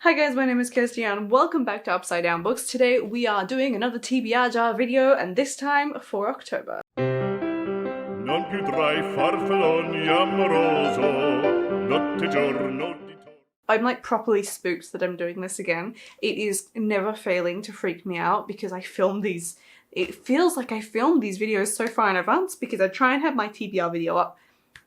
Hi guys, my name is Kirsty and welcome back to Upside Down Books. Today we are doing another TBR Jar video and this time for October. Non più tra I farfalloni amoroso, notte giorno di torno. I'm like properly spooked that I'm doing this again. It is never failing to freak me out because I filmed these, it feels like I filmed these videos so far in advance because I try and have my TBR video up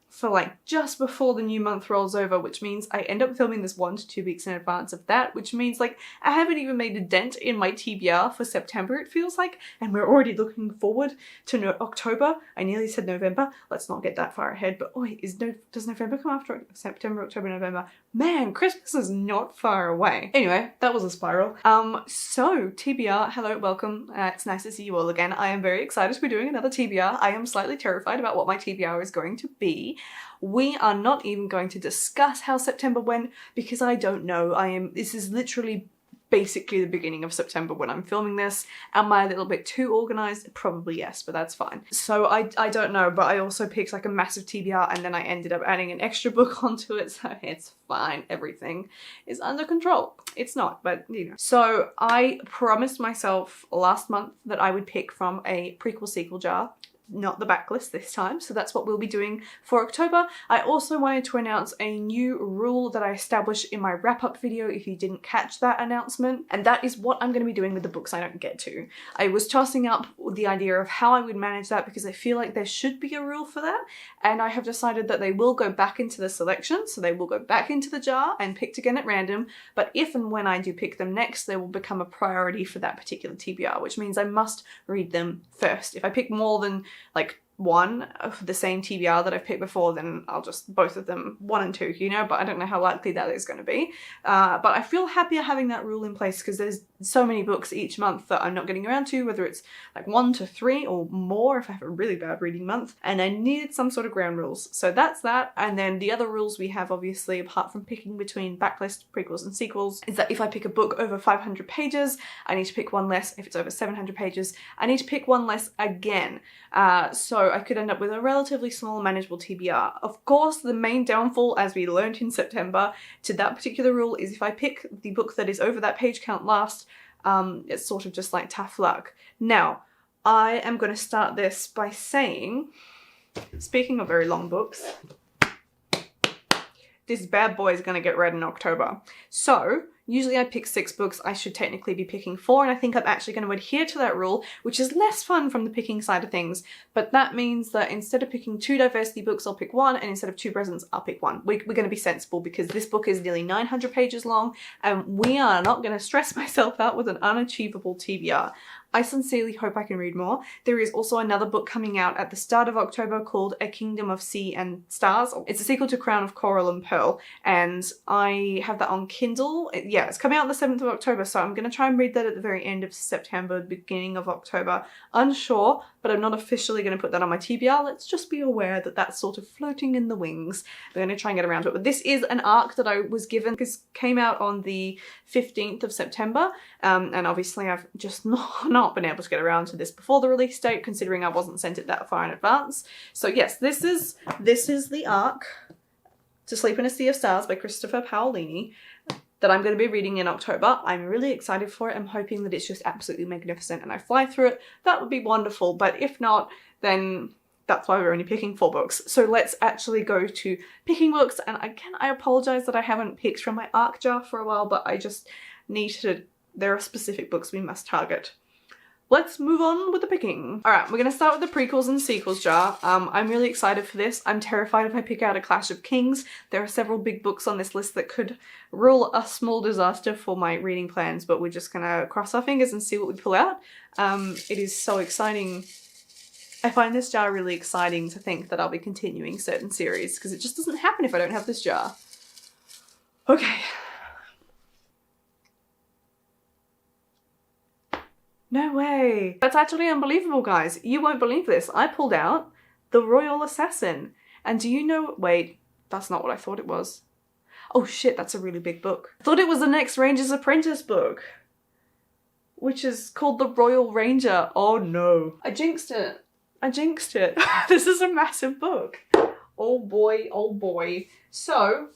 for like just before the new month rolls over, which means I end up filming this 1 to 2 weeks in advance of that, which means like I haven't even made a dent in my TBR for September, it feels like, and we're already looking forward to October. I nearly said November. Let's not get that far ahead, but oh, does November come after September, October, November? Man, Christmas is not far away. Anyway, that was a spiral. So TBR, hello, welcome. It's nice to see you all again. I am very excited to be doing another TBR. I am slightly terrified about what my TBR is going to be. We are not even going to discuss how September went because I don't know. This is literally basically the beginning of September when I'm filming this. Am I a little bit too organized? Probably yes, but that's fine. So I don't know, but I also picked like a massive TBR and then I ended up adding an extra book onto it, so it's fine. Everything is under control. It's not, but you know. So I promised myself last month that I would pick from a prequel sequel jar. Not the backlist this time, so that's what we'll be doing for October. I also wanted to announce a new rule that I established in my wrap-up video if you didn't catch that announcement, and that is what I'm going to be doing with the books I don't get to. I was tossing up the idea of how I would manage that because I feel like there should be a rule for that, and I have decided that they will go back into the selection, so they will go back into the jar and picked again at random, but if and when I do pick them next, they will become a priority for that particular TBR, which means I must read them first. If I pick more than like one of the same TBR that I've picked before, then I'll just both of them 1 and 2, you know, but I don't know how likely that is going to be. But I feel happier having that rule in place because there's so many books each month that I'm not getting around to, whether it's like 1 to 3 or more if I have a really bad reading month, and I needed some sort of ground rules. So that's that. And then the other rules we have, obviously, apart from picking between backlist, prequels and sequels, is that if I pick a book over 500 pages, I need to pick one less. If it's over 700 pages, I need to pick one less again. So I could end up with a relatively small manageable TBR. Of course, the main downfall, as we learned in September, to that particular rule is if I pick the book that is over that page count last, it's sort of just like tough luck. Now, I am going to start this by saying, speaking of very long books, this bad boy is going to get read in October. So usually I pick 6 books, I should technically be picking 4, and I think I'm actually going to adhere to that rule, which is less fun from the picking side of things, but that means that instead of picking 2 diversity books, I'll pick 1, and instead of 2 presents, I'll pick 1. We're going to be sensible because this book is nearly 900 pages long, and we are not going to stress myself out with an unachievable TBR. I sincerely hope I can read more. There is also another book coming out at the start of October called A Kingdom of Sea and Stars. It's a sequel to Crown of Coral and Pearl, and I have that on Kindle. Yeah, it's coming out on the 7th of October, so I'm going to try and read that at the very end of September, beginning of October. Unsure, but I'm not officially going to put that on my TBR. Let's just be aware that that's sort of floating in the wings. I'm going to try and get around to it. But this is an arc that I was given. This came out on the 15th of September, and obviously I've just not been able to get around to this before the release date, considering I wasn't sent it that far in advance. So yes, this is the arc, To Sleep in a Sea of Stars by Christopher Paolini, that I'm going to be reading in October. I'm really excited for it. I'm hoping that it's just absolutely magnificent and I fly through it. That would be wonderful, but if not, then that's why we're only picking 4 books. So let's actually go to picking books, and again, I apologize that I haven't picked from my ARC jar for a while, but I just need to, there are specific books we must target. Let's move on with the picking. Alright, we're going to start with the prequels and sequels jar. I'm really excited for this. I'm terrified if I pick out A Clash of Kings. There are several big books on this list that could rule a small disaster for my reading plans, but we're just going to cross our fingers and see what we pull out. It is so exciting. I find this jar really exciting to think that I'll be continuing certain series, because it just doesn't happen if I don't have this jar. Okay. No way. That's actually unbelievable, guys. You won't believe this. I pulled out The Royal Assassin. And do you know, wait, that's not what I thought it was. Oh shit, that's a really big book. I thought it was the next Ranger's Apprentice book, which is called The Royal Ranger. Oh no. I jinxed it. I jinxed it. This is a massive book. Oh boy, oh boy. So,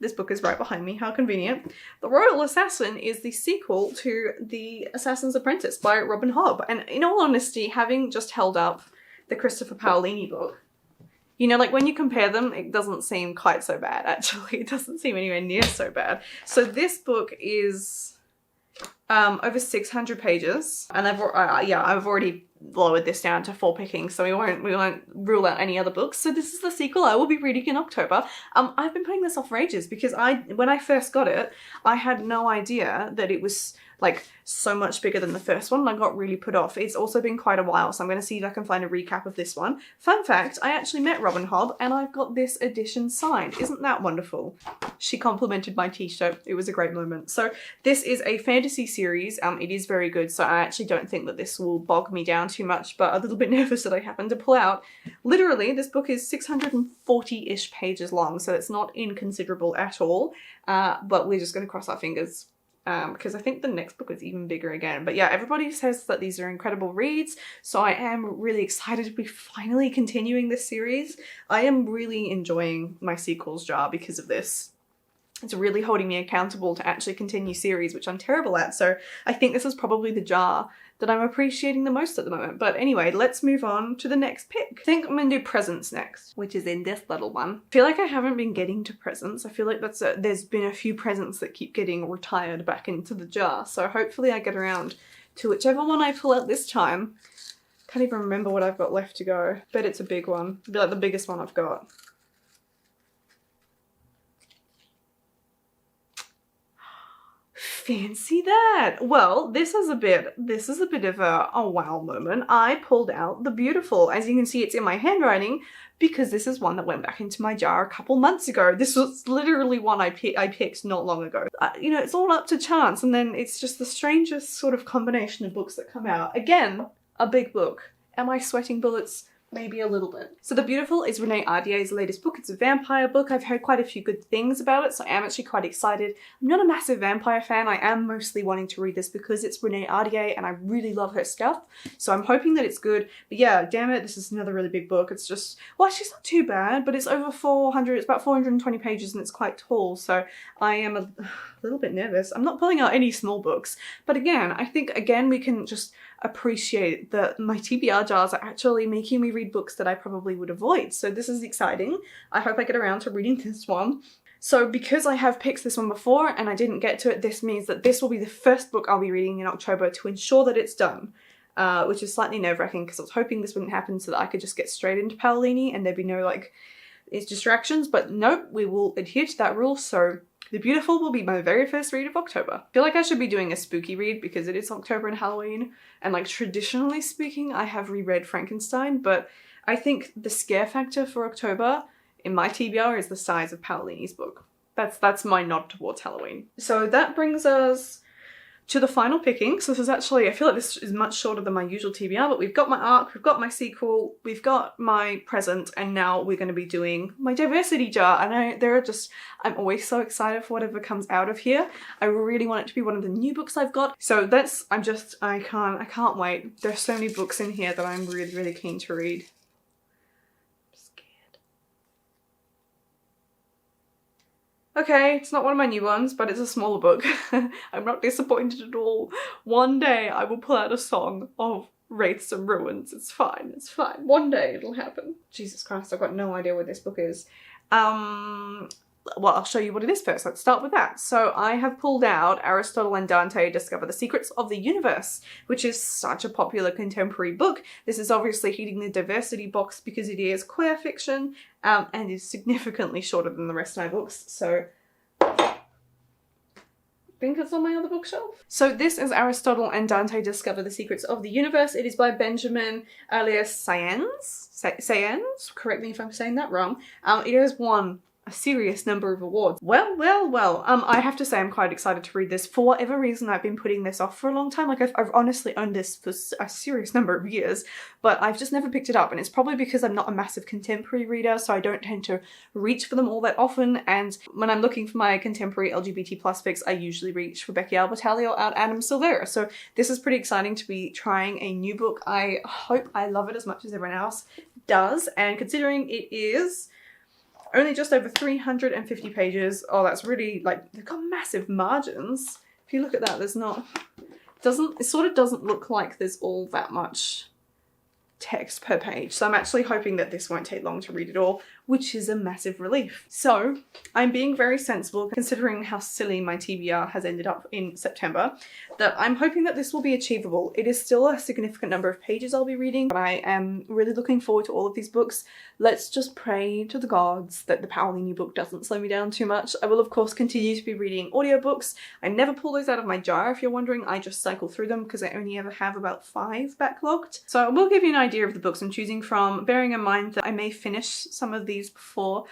This book is right behind me, how convenient. The Royal Assassin is the sequel to The Assassin's Apprentice by Robin Hobb. And in all honesty, having just held up the Christopher Paolini book, you know, like when you compare them, it doesn't seem quite so bad, actually. It doesn't seem anywhere near so bad. So this book is over 600 pages, and I've already lowered this down to 4 pickings, so we won't rule out any other books. So this is the sequel I will be reading in October. I've been putting this off for ages because when I first got it, I had no idea that it was like so much bigger than the first one, and I got really put off. It's also been quite a while, so I'm going to see if I can find a recap of this one. Fun fact, I actually met Robin Hobb and I've got this edition signed. Isn't that wonderful? She complimented my t-shirt. It was a great moment. So this is a fantasy series. It is very good, so I actually don't think that this will bog me down too much, but a little bit nervous that I happened to pull out. Literally, this book is 640-ish pages long, so it's not inconsiderable at all, but we're just going to cross our fingers. Because I think the next book is even bigger again. But yeah, everybody says that these are incredible reads, so I am really excited to be finally continuing this series. I am really enjoying my sequels jar because of this. It's really holding me accountable to actually continue series, which I'm terrible at, so I think this is probably the jar that I'm appreciating the most at the moment. But anyway, let's move on to the next pick. I think I'm gonna do presents next, which is in this little one. I feel like I haven't been getting to presents. I feel like there's been a few presents that keep getting retired back into the jar, so hopefully I get around to whichever one I pull out this time. Can't even remember what I've got left to go. Bet it's a big one. It'll be like the biggest one I've got. Fancy that! Well, this is a bit of a wow moment. I pulled out The Beautiful. As you can see, it's in my handwriting because this is one that went back into my jar a couple months ago. This was literally one I picked not long ago. You know, it's all up to chance, and then it's just the strangest sort of combination of books that come out. Again, a big book. Am I sweating bullets? Maybe a little bit. So The Beautiful is Renee Ardier's latest book. It's a vampire book. I've heard quite a few good things about it, so I am actually quite excited. I'm not a massive vampire fan. I am mostly wanting to read this because it's Renee Ardier and I really love her stuff. So I'm hoping that it's good. But yeah, damn it, this is another really big book. It's just, well, she's not too bad, but it's over 400, it's about 420 pages and it's quite tall. So I am a little bit nervous. I'm not pulling out any small books. But again, I think, we can just appreciate that my TBR jars are actually making me read books that I probably would avoid. So this is exciting. I hope I get around to reading this one. So because I have picked this one before and I didn't get to it, this means that this will be the first book I'll be reading in October to ensure that it's done. Which is slightly nerve-wracking because I was hoping this wouldn't happen so that I could just get straight into Paolini and there'd be no it's distractions, but nope, we will adhere to that rule. So The Beautiful will be my very first read of October. I feel like I should be doing a spooky read because it is October and Halloween, and traditionally speaking, I have reread Frankenstein, but I think the scare factor for October in my TBR is the size of Paolini's book. That's my nod towards Halloween. So that brings us to the final picking. So this is actually, I feel like this is much shorter than my usual TBR, but we've got my arc, we've got my sequel, we've got my present, and now we're going to be doing my diversity jar. And I'm always so excited for whatever comes out of here. I really want it to be one of the new books I've got. So I can't wait. There's so many books in here that I'm really, really keen to read. Okay, it's not one of my new ones, but it's a smaller book. I'm not disappointed at all. One day I will pull out a song of Wraiths and Ruins. It's fine, it's fine. One day it'll happen. Jesus Christ, I've got no idea what this book is. Well, I'll show you what it is first. Let's start with that. So I have pulled out Aristotle and Dante Discover the Secrets of the Universe, which is such a popular contemporary book. This is obviously hitting the diversity box because it is queer fiction and is significantly shorter than the rest of my books. So I think it's on my other bookshelf. So this is Aristotle and Dante Discover the Secrets of the Universe. It is by Benjamin alias Sayens. Correct me if I'm saying that wrong. It has won a serious number of awards. Well. I have to say I'm quite excited to read this. For whatever reason, I've been putting this off for a long time. I've honestly owned this for a serious number of years, but I've just never picked it up. And it's probably because I'm not a massive contemporary reader, so I don't tend to reach for them all that often. And when I'm looking for my contemporary LGBT plus fics, I usually reach for Becky Albertalli or Adam Silvera. So this is pretty exciting to be trying a new book. I hope I love it as much as everyone else does. And considering it is Only just over 350 pages. Oh, that's really, like, they've got massive margins. If you look at that, there's not, it sort of doesn't look like there's all that much text per page. So I'm actually hoping that this won't take long to read it all, which is a massive relief. So I'm being very sensible considering how silly my TBR has ended up in September, that I'm hoping that this will be achievable. It is still a significant number of pages I'll be reading, but I am really looking forward to all of these books. Let's just pray to the gods that the Powley new book doesn't slow me down too much. I will of course continue to be reading audiobooks. I never pull those out of my jar, if you're wondering. I just cycle through them because I only ever have about 5 backlogged. So I will give you an idea of the books I'm choosing from, bearing in mind that I may finish some of these before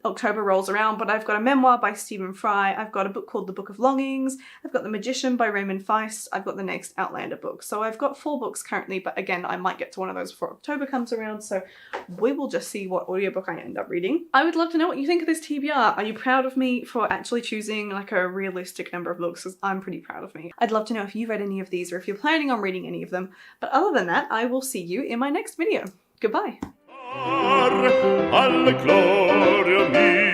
October rolls around, but I've got a memoir by Stephen Fry, I've got a book called The Book of Longings, I've got The Magician by Raymond Feist, I've got the next Outlander book. So I've got 4 books currently, but again, I might get to one of those before October comes around, so we will just see what audiobook I end up reading. I would love to know what you think of this TBR. Are you proud of me for actually choosing like a realistic number of books? Because I'm pretty proud of me. I'd love to know if you've read any of these or if you're planning on reading any of them. But other than that, I will see you in my next video. Goodbye. Alla gloria mia